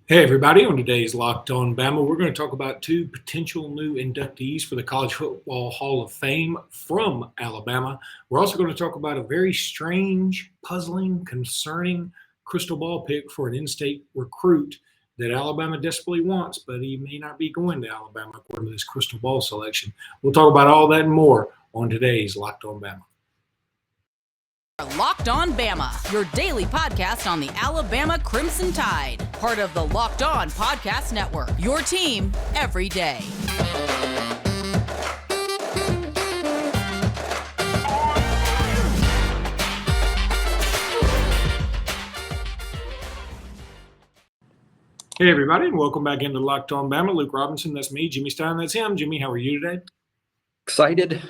Hey, everybody. On today's Locked On Bama, we're going to talk about two potential new inductees for the College Football Hall of Fame from Alabama. We're also going to talk about a very strange, puzzling, concerning crystal ball pick for an in-state recruit that Alabama desperately wants, but he may not be going to Alabama according to this crystal ball selection. We'll talk about all that and more on today's Locked On Bama. Locked On Bama, your daily podcast on the Alabama Crimson Tide. Part of the Locked On Podcast Network, your team every day. Hey, everybody, and welcome back into Locked On Bama. Luke Robinson, that's me. Jimmy Stein, that's him. Jimmy, how are you today? Excited.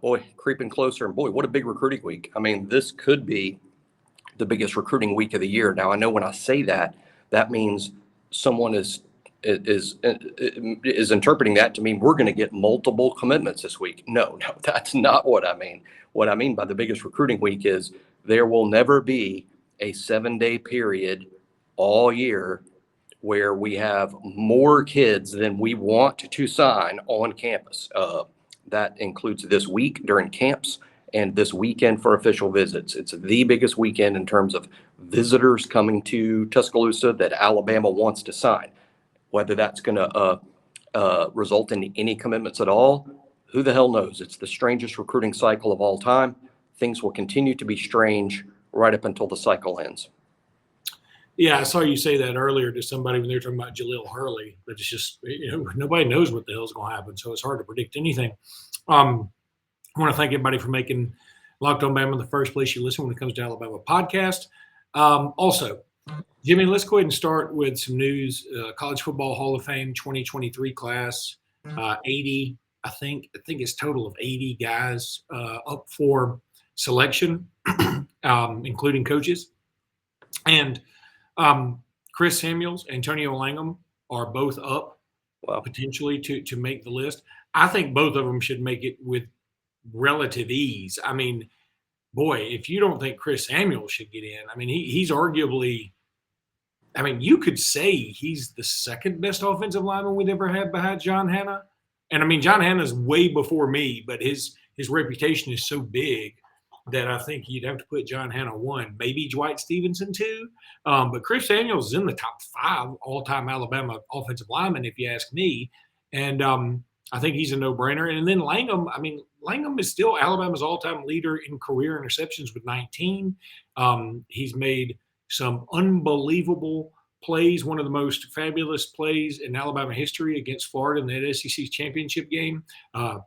Boy, creeping closer. And boy, what a big recruiting week. I mean, this could be the biggest recruiting week of the year. Now, I know when I say that, that means someone is interpreting that to mean we're going to get multiple commitments this week. No, that's not what I mean. What I mean by the biggest recruiting week is there will never be a 7-day period all year where we have more kids than we want to sign on campus. That includes this week during camps and this weekend for official visits. It's the biggest weekend in terms of visitors coming to Tuscaloosa that Alabama wants to sign. Whether that's going to result in any commitments at all, who the hell knows? It's the strangest recruiting cycle of all time. Things will continue to be strange right up until the cycle ends. Yeah, I saw you say that earlier to somebody when they were talking about Jaleel Hurley, but it's just, nobody knows what the hell's going to happen, so it's hard to predict anything. I want to thank everybody for making Locked On Bama the first place you listen when it comes to Alabama podcast. Also, Jimmy, let's go ahead and start with some news. College Football Hall of Fame 2023 class, 80, I think it's total of 80 guys up for selection, including coaches. And Chris Samuels, Antonio Langham are both up potentially to make the list. I think both of them should make it with relative ease. I mean, boy, if you don't think Chris Samuels should get in, I mean, he's arguably – I mean, you could say he's the second best offensive lineman we've ever had behind John Hannah. And, I mean, John Hannah's way before me, but his reputation is so big that I think you'd have to put John Hannah 1, maybe Dwight Stevenson 2. But Chris Samuels is in the top 5 all-time Alabama offensive linemen, if you ask me. And I think he's a no-brainer. And then Langham, I mean, Langham is still Alabama's all-time leader in career interceptions with 19. He's made some unbelievable plays, one of the most fabulous plays in Alabama history against Florida in that SEC championship game,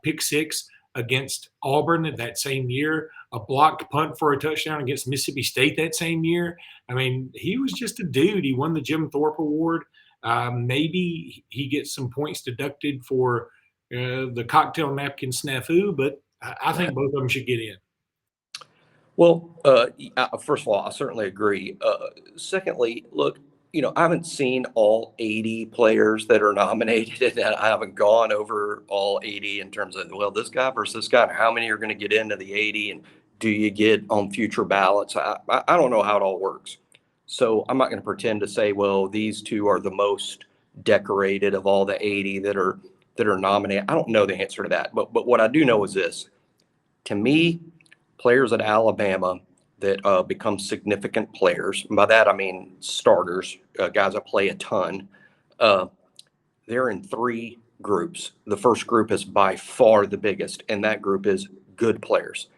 pick 6 against Auburn that same year, a blocked punt for a touchdown against Mississippi State that same year. I mean, he was just a dude. He won the Jim Thorpe Award. Maybe he gets some points deducted for the cocktail napkin snafu, but I think both of them should get in. Well, first of all, I certainly agree. Secondly, look, I haven't seen all 80 players that are nominated, and I haven't gone over all 80 in terms of, well, this guy versus this guy, and how many are going to get into the 80, and do you get on future ballots? I don't know how it all works. So I'm not going to pretend to say, well, these two are the most decorated of all the 80 that are nominated. I don't know the answer to that. But what I do know is this. To me, players at Alabama that become significant players, by that I mean starters, guys that play a ton, they're in 3 groups. The first group is by far the biggest, and that group is good players.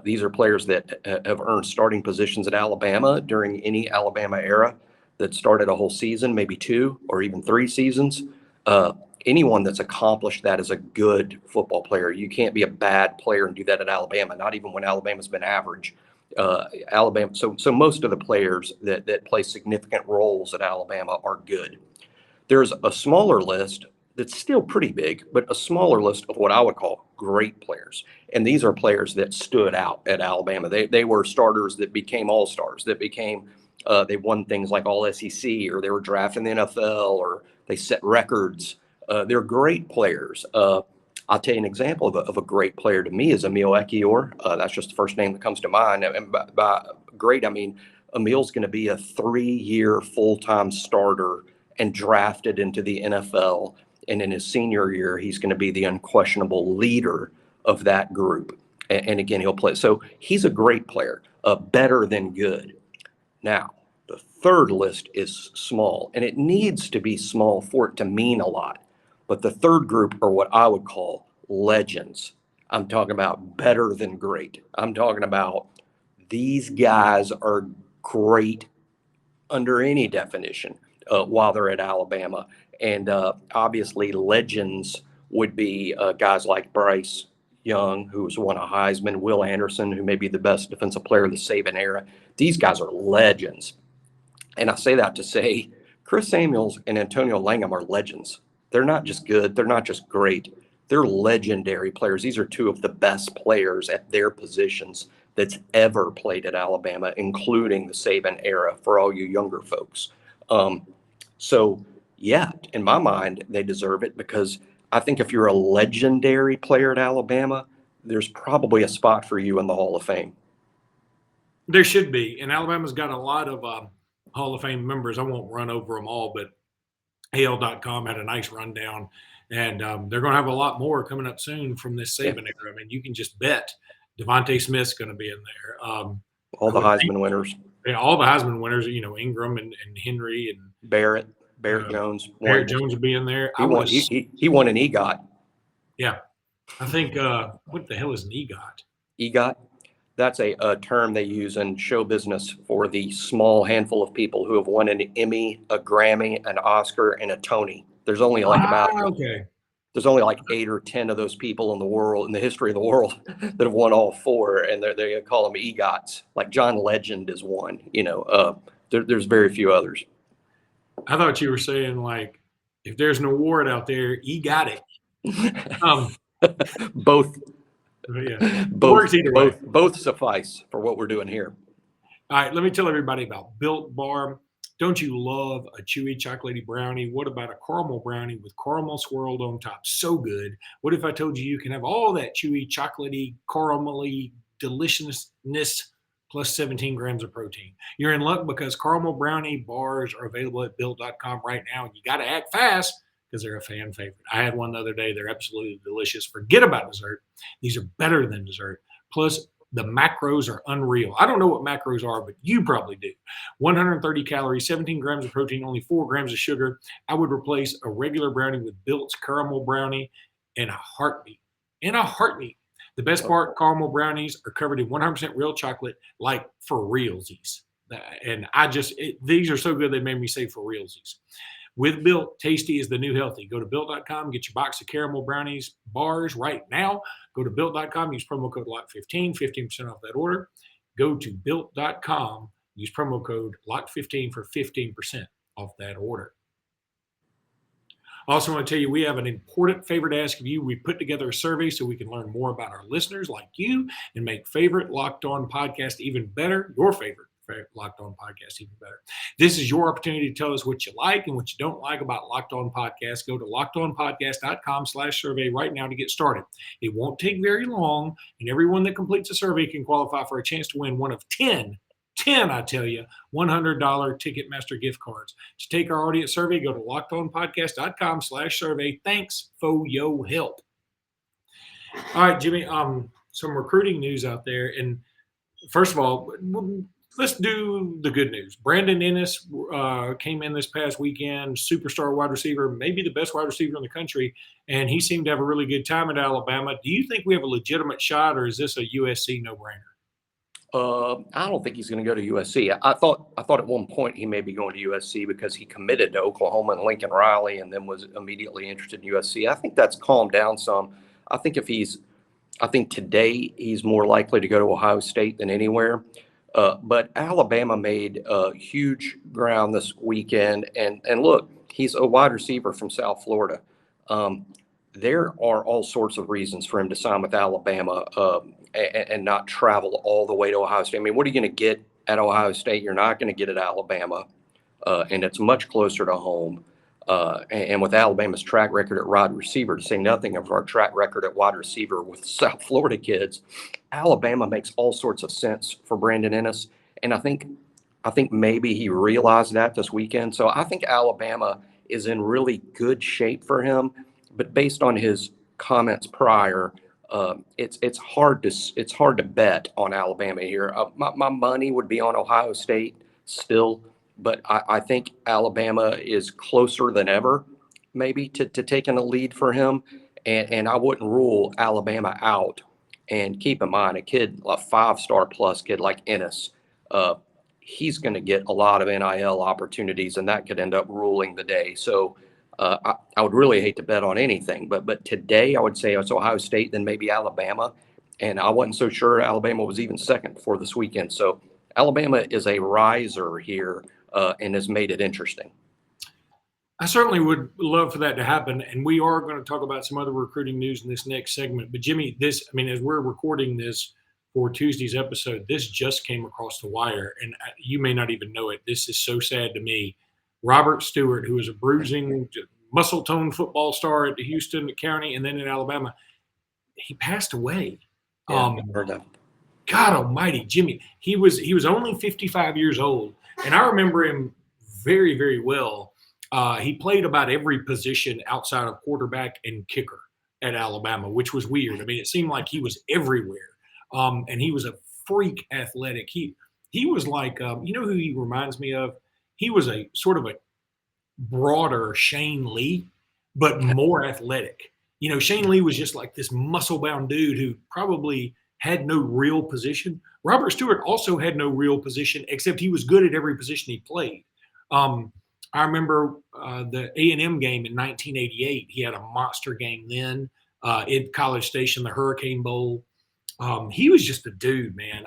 These are players that have earned starting positions at Alabama during any Alabama era that started a whole season, maybe 2 or even 3 seasons. Anyone that's accomplished that is a good football player. You can't be a bad player and do that at Alabama, not even when Alabama's been average. Alabama. So most of the players that play significant roles at Alabama are good. There's a smaller list that's still pretty big, but a smaller list of what I would call great players. And these are players that stood out at Alabama. They were starters that became all-stars, that became they won things like all SEC, or they were drafted in the NFL, or they set records. They're great players. I'll tell you an example of a great player to me is Emil Ekiyor. That's just the first name that comes to mind. And by great, I mean Emil's going to be a 3-year full-time starter and drafted into the NFL. And in his senior year, he's going to be the unquestionable leader of that group. And again, he'll play. So he's a great player, better than good. Now, the third list is small, and it needs to be small for it to mean a lot. But the third group are what I would call legends. I'm talking about better than great. I'm talking about these guys are great under any definition while they're at Alabama. And obviously, legends would be guys like Bryce Young, who was won a Heisman, Will Anderson, who may be the best defensive player of the Saban era. These guys are legends. And I say that to say Chris Samuels and Antonio Langham are legends. They're not just good. They're not just great. They're legendary players. These are two of the best players at their positions that's ever played at Alabama, including the Saban era for all you younger folks. So, yeah, in my mind, they deserve it because I think if you're a legendary player at Alabama, there's probably a spot for you in the Hall of Fame. There should be. And Alabama's got a lot of Hall of Fame members. I won't run over them all, but AL.com had a nice rundown. And they're going to have a lot more coming up soon from this Saban era. I mean, you can just bet Devontae Smith's going to be in there. All the Heisman winners. Yeah, all the Heisman winners, Ingram and Henry and Barrett Jones. Barrett Jones will be in there. He won an EGOT. Yeah. I think, what the hell is an EGOT? EGOT? That's a term they use in show business for the small handful of people who have won an Emmy, a Grammy, an Oscar, and a Tony. There's only there's only like 8 or 10 of those people in the world, in the history of the world, that have won all 4, and they call them EGOTs. Like John Legend is one. There's very few others. I thought you were saying, like, if there's an award out there, he got it. Both. Yeah. Both suffice for what we're doing here. All right, let me tell everybody about Built Bar. Don't you love a chewy chocolatey brownie? What about a caramel brownie with caramel swirled on top? So good. What if I told you can have all that chewy, chocolatey, caramelly deliciousness plus 17 grams of protein? You're in luck because caramel brownie bars are available at built.com right now, and you got to act fast because they're a fan favorite. I had one the other day. They're absolutely delicious. Forget about dessert. These are better than dessert. Plus, the macros are unreal. I don't know what macros are, but you probably do. 130 calories, 17 grams of protein, only 4 grams of sugar. I would replace a regular brownie with Built's caramel brownie in a heartbeat. In a heartbeat. The best part, caramel brownies are covered in 100% real chocolate, like for realsies. And these are so good they made me say for realsies. With Built, tasty is the new healthy. Go to Built.com, get your box of caramel brownies bars right now. Go to Built.com, use promo code LOCK15, 15% off that order. Go to Built.com, use promo code LOCK15 for 15% off that order. I also want to tell you, we have an important favor to ask of you. We put together a survey so we can learn more about our listeners like you and make favorite Locked On podcast even better, your favorite Locked On podcast even better. This is your opportunity to tell us what you like and what you don't like about Locked On Podcast. Go to lockedonpodcast.com/survey right now to get started. It won't take very long, and everyone that completes a survey can qualify for a chance to win one of 10, I tell you, $100 Ticketmaster gift cards. To take our audience survey, go to lockedonpodcast.com/survey. Thanks for your help. All right, Jimmy, some recruiting news out there. And first of all, let's do the good news. Brandon Inniss came in this past weekend, superstar wide receiver, maybe the best wide receiver in the country, and he seemed to have a really good time at Alabama. Do you think we have a legitimate shot, or is this a USC no-brainer? I don't think he's going to go to USC. I thought at one point he may be going to USC because he committed to Oklahoma and Lincoln Riley and then was immediately interested in USC. I think that's calmed down some. I think today he's more likely to go to Ohio State than anywhere. But Alabama made huge ground this weekend. And look, he's a wide receiver from South Florida. There are all sorts of reasons for him to sign with Alabama and not travel all the way to Ohio State. I mean, what are you going to get at Ohio State? You're not going to get at Alabama. And it's much closer to home. And with Alabama's track record at wide receiver, to say nothing of our track record at wide receiver with South Florida kids, Alabama makes all sorts of sense for Brandon Inniss. And I think I think maybe he realized that this weekend. So I think Alabama is in really good shape for him. But based on his comments prior, it's hard to bet on Alabama here. My money would be on Ohio State still, but I think Alabama is closer than ever, maybe to taking a lead for him. And I wouldn't rule Alabama out. And keep in mind, a 5-star plus kid like Ennis, he's going to get a lot of NIL opportunities, and that could end up ruling the day. So I would really hate to bet on anything, but today I would say it's Ohio State, then maybe Alabama. And I wasn't so sure Alabama was even second before this weekend. So Alabama is a riser here and has made it interesting. I certainly would love for that to happen. And we are going to talk about some other recruiting news in this next segment. But Jimmy, as we're recording this for Tuesday's episode, this just came across the wire, and you may not even know it. This is so sad to me. Robert Stewart, who was a bruising, muscle-toned football star at Houston County and then in Alabama, he passed away. Yeah, I heard that. God almighty, Jimmy. He was only 55 years old, and I remember him very, very well. He played about every position outside of quarterback and kicker at Alabama, which was weird. I mean, it seemed like he was everywhere. And he was a freak athletic. He was like, you know who he reminds me of? He was a sort of a broader Shane Lee, but more athletic. You know, Shane Lee was just like this muscle-bound dude who probably had no real position. Robert Stewart also had no real position, except he was good at every position he played. I remember the A&M game in 1988. He had a monster game then in College Station, the Hurricane Bowl. He was just a dude, man.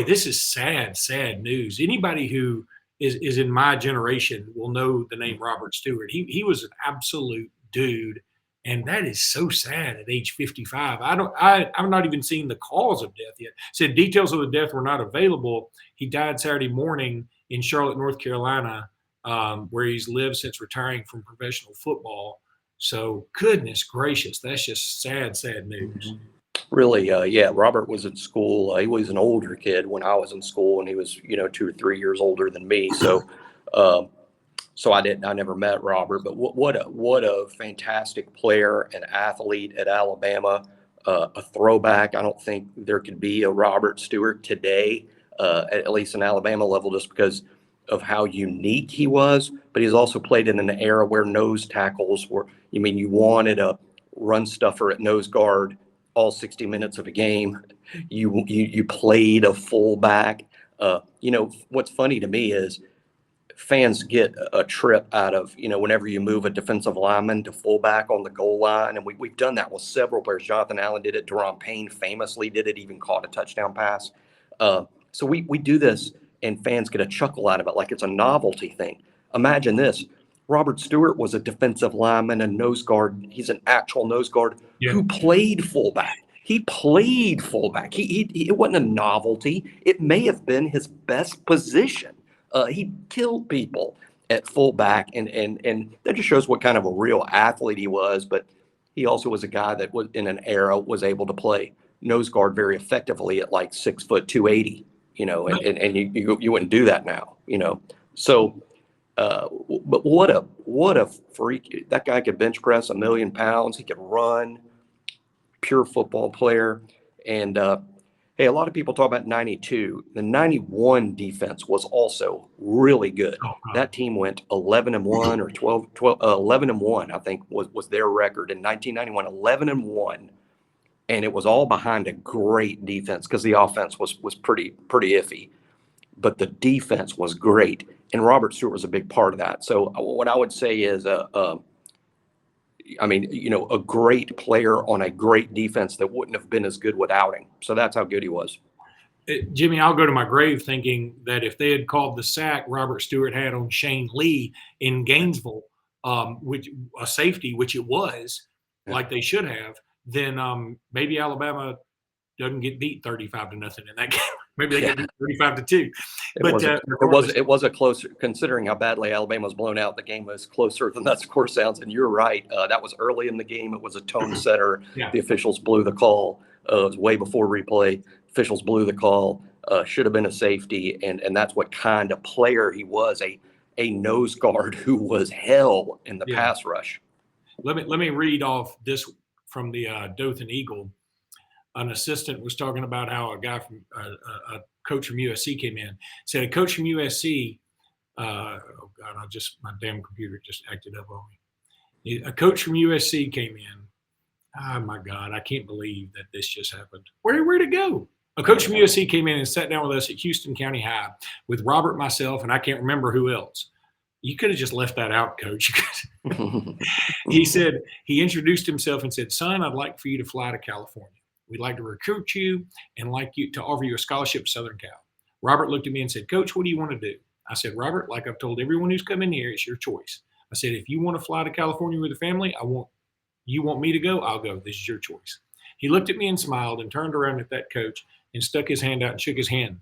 This is sad news. Anybody who is in my generation will know the name Robert Stewart. He was an absolute dude, and that is so sad at age 55. I'm not even seeing the cause of death yet. Said details of the death were not available. He died Saturday morning in Charlotte, North Carolina, where he's lived since retiring from professional football. So goodness gracious, that's just sad news. Really, Robert was in school. He was an older kid when I was in school, and he was, 2 or 3 years older than me. So, I never met Robert, but what a fantastic player and athlete at Alabama, a throwback. I don't think there could be a Robert Stewart today, at least in Alabama level, just because of how unique he was. But he's also played in an era where nose tackles were, you wanted a run stuffer at nose guard all 60 minutes of a game. You played a fullback. What's funny to me is fans get a trip out of, whenever you move a defensive lineman to fullback on the goal line. And we've done that with several players. Jonathan Allen did it. Deron Payne famously did it, even caught a touchdown pass. So we do this, and fans get a chuckle out of it like it's a novelty thing. Imagine this. Robert Stewart was a defensive lineman and nose guard. He's an actual nose guard who played fullback. He played fullback. It wasn't a novelty. It may have been his best position. He killed people at fullback, and that just shows what kind of a real athlete he was. But he also was a guy that was in an era was able to play nose guard very effectively at like 6 foot 280. And you wouldn't do that now. So. But what a freak. That guy could bench press 1 million pounds. He could run, pure football player. And hey, a lot of people talk about 92. The 91 defense was also really good. That team went 11-1 or 11-1, I think was their record in 1991, 11-1. And it was all behind a great defense because the offense was pretty iffy. But the defense was great, and Robert Stewart was a big part of that. So what I would say is, a great player on a great defense that wouldn't have been as good without him. So that's how good he was. Jimmy, I'll go to my grave thinking that if they had called the sack Robert Stewart had on Shane Lee in Gainesville, which a safety, which it was, like they should have, then maybe Alabama doesn't get beat 35-0 in that game. Maybe they get beat 35-2. But it was a closer, considering how badly Alabama was blown out. The game was closer than that score sounds. And you're right. That was early in the game. It was a tone setter. The officials blew the call. It was way before replay. Officials blew the call. should have been a safety, and that's what kind of player he was, a nose guard who was hell in the pass rush. Let me read off this from the Dothan Eagle. An assistant was talking about how a guy from a coach from USC came in. Said a coach from USC. Oh God, my damn computer just acted up on me. A coach from USC came in. Oh my God, I can't believe that this just happened. Where'd it go? A coach from USC came in and sat down with us at Houston County High with Robert, myself, and I can't remember who else. You could have just left that out, Coach. He said, he introduced himself and said, son, I'd like for you to fly to California. We'd like to recruit you and like you to offer you a scholarship to Southern Cal. Robert looked at me and said, Coach, what do you want to do? I said, Robert, like I've told everyone who's come in here, it's your choice. I said, if you want to fly to California with a family, you want me to go? I'll go. This is your choice. He looked at me and smiled and turned around at that coach and stuck his hand out and shook his hand.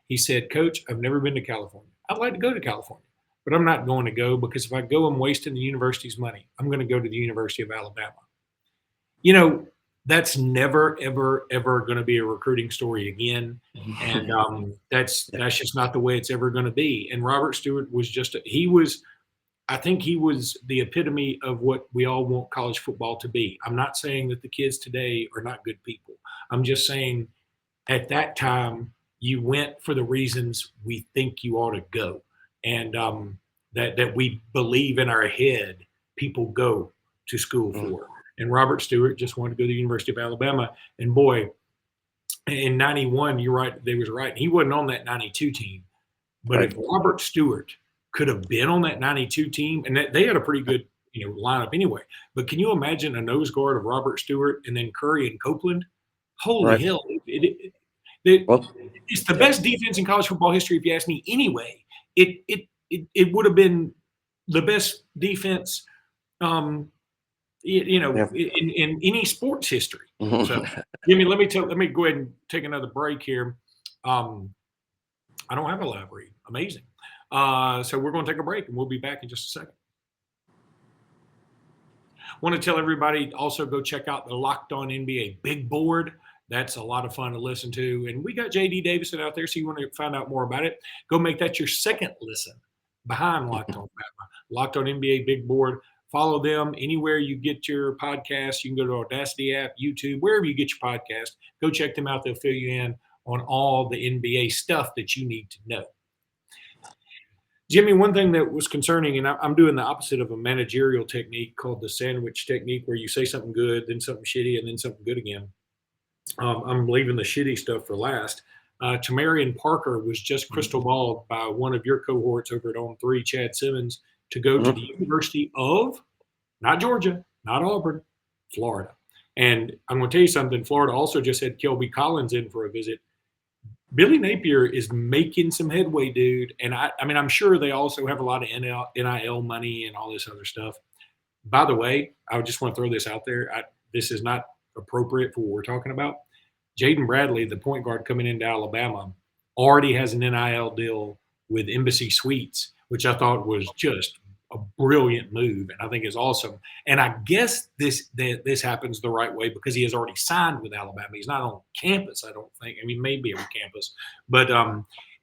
He said, Coach, I've never been to California. I'd like to go to California, but I'm not going to go because if I go, I'm wasting the university's money. I'm going to go to the University of Alabama. You know, that's never, ever, ever going to be a recruiting story again. And that's just not the way it's ever going to be. And Robert Stewart was I think he was the epitome of what we all want college football to be. I'm not saying that the kids today are not good people. I'm just saying at that time, you went for the reasons we think you ought to go. And that we believe in our head people go to school for. And Robert Stewart just wanted to go to the University of Alabama. And boy, in 91, you're right, they was right. He wasn't on that 92 team. But if Robert Stewart could have been on that 92 team, and they had a pretty good lineup anyway. But can you imagine a nose guard of Robert Stewart and then Curry and Copeland? Holy hell. It's the best defense in college football history, if you ask me anyway. It would have been the best defense in any sports history. So, Jimmy, let me go ahead and take another break here. I don't have a live read. Amazing. So we're going to take a break, and we'll be back in just a second. Want to tell everybody also go check out the Locked On NBA Big Board. That's a lot of fun to listen to. And we got J.D. Davison out there, so you want to find out more about it, go make that your second listen behind Locked On Bama. Locked On NBA Big Board. Follow them anywhere you get your podcast. You can go to Audacity app, YouTube, wherever you get your podcast. Go check them out. They'll fill you in on all the NBA stuff that you need to know. Jimmy, one thing that was concerning, and I'm doing the opposite of a managerial technique called the sandwich technique, where you say something good, then something shitty, and then something good again. I'm leaving the shitty stuff for last. Tamarion Parker was just crystal balled by one of your cohorts over at On3, Chad Simmons, to go to the University of, not Georgia, not Auburn, Florida. And I'm going to tell you something. Florida also just had Kelby Collins in for a visit. Billy Napier is making some headway, dude. And I mean, I'm sure they also have a lot of NIL money and all this other stuff. By the way, I just want to throw this out there. This is not appropriate for what we're talking about. Jaden Bradley, the point guard coming into Alabama, already has an NIL deal with Embassy Suites, which I thought was just a brilliant move, and I think is awesome. And I guess this happens the right way because he has already signed with Alabama. He's not on campus, I don't think. I mean, maybe on campus, but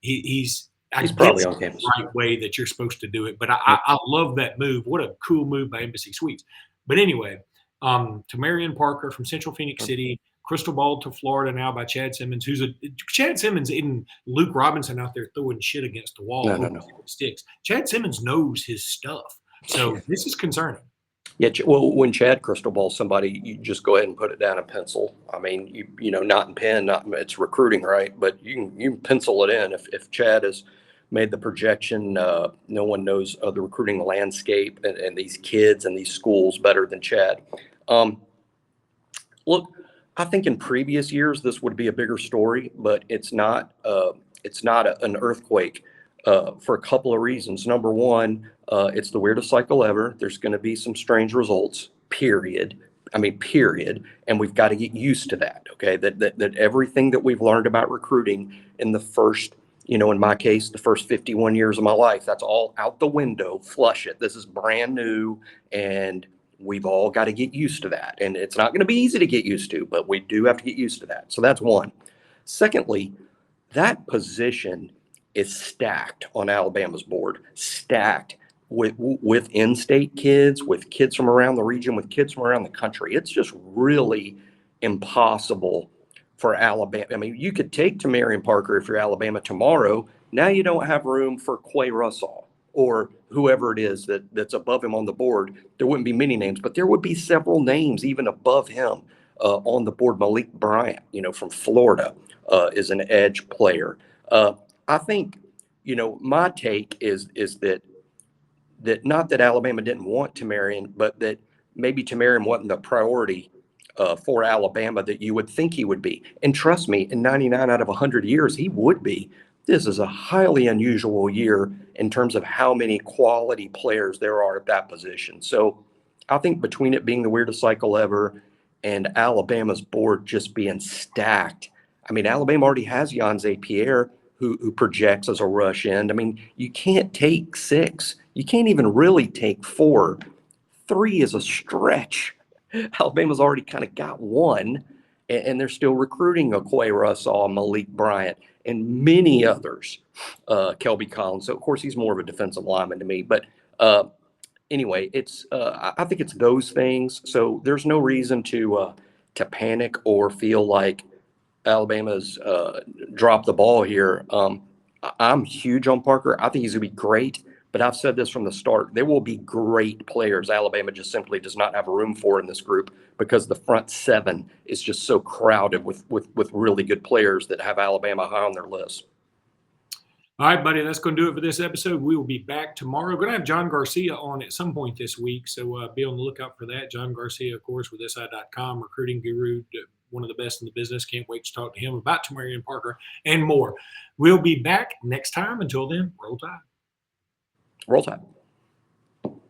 he's probably on campus. The right way that you're supposed to do it. But I love that move. What a cool move by Embassy Suites. But anyway, Tamarion Parker from Central Phoenix City, crystal ball to Florida now by Chad Simmons, Chad Simmons isn't Luke Robinson out there throwing shit against the wall. No. Sticks. Chad Simmons knows his stuff. So this is concerning. Yeah, well, when Chad crystal balls somebody, you just go ahead and put it down in pencil. I mean, you know, not in pen, it's recruiting, right? But you can pencil it in. If Chad has made the projection, no one knows the recruiting landscape and these kids and these schools better than Chad. Look, I think in previous years this would be a bigger story, but it's not. It's not an earthquake for a couple of reasons. Number one, it's the weirdest cycle ever. There's going to be some strange results. Period. I mean, period. And we've got to get used to that. Okay, that everything that we've learned about recruiting in the first, in my case, the first 51 years of my life, that's all out the window. Flush it. This is brand new, and we've all got to get used to that. And it's not going to be easy to get used to, but we do have to get used to that. So that's one. Secondly, that position is stacked on Alabama's board, stacked with in-state kids, with kids from around the region, with kids from around the country. It's just really impossible for Alabama. I mean, you could take Tamarion Parker if you're Alabama tomorrow. Now you don't have room for Quay Russell or whoever it is that's above him on the board. There wouldn't be many names, but there would be several names even above him on the board. Malik Bryant, from Florida, is an edge player. I think, my take is that not that Alabama didn't want Tamarion, but that maybe Tamarion wasn't the priority for Alabama that you would think he would be. And trust me, in 99 out of 100 years, he would be. This is a highly unusual year in terms of how many quality players there are at that position. So I think between it being the weirdest cycle ever and Alabama's board just being stacked, I mean, Alabama already has Jan Zapier, who projects as a rush end. I mean, you can't take 6. You can't even really take 4. 3 is a stretch. Alabama's already kind of got 1, and they're still recruiting a Quay Russell, Malik Bryant, and many others. Kelby Collins. So, of course, he's more of a defensive lineman to me. But anyway, I think it's those things. So there's no reason to panic or feel like Alabama's dropped the ball here. I'm huge on Parker. I think he's going to be great. But I've said this from the start. There will be great players Alabama just simply does not have a room for in this group because the front 7 is just so crowded with really good players that have Alabama high on their list. All right, buddy, that's going to do it for this episode. We will be back tomorrow. We're going to have John Garcia on at some point this week, so be on the lookout for that. John Garcia, of course, with SI.com, recruiting guru, one of the best in the business. Can't wait to talk to him about Tamarion Parker and more. We'll be back next time. Until then, roll tide. Roll Tide.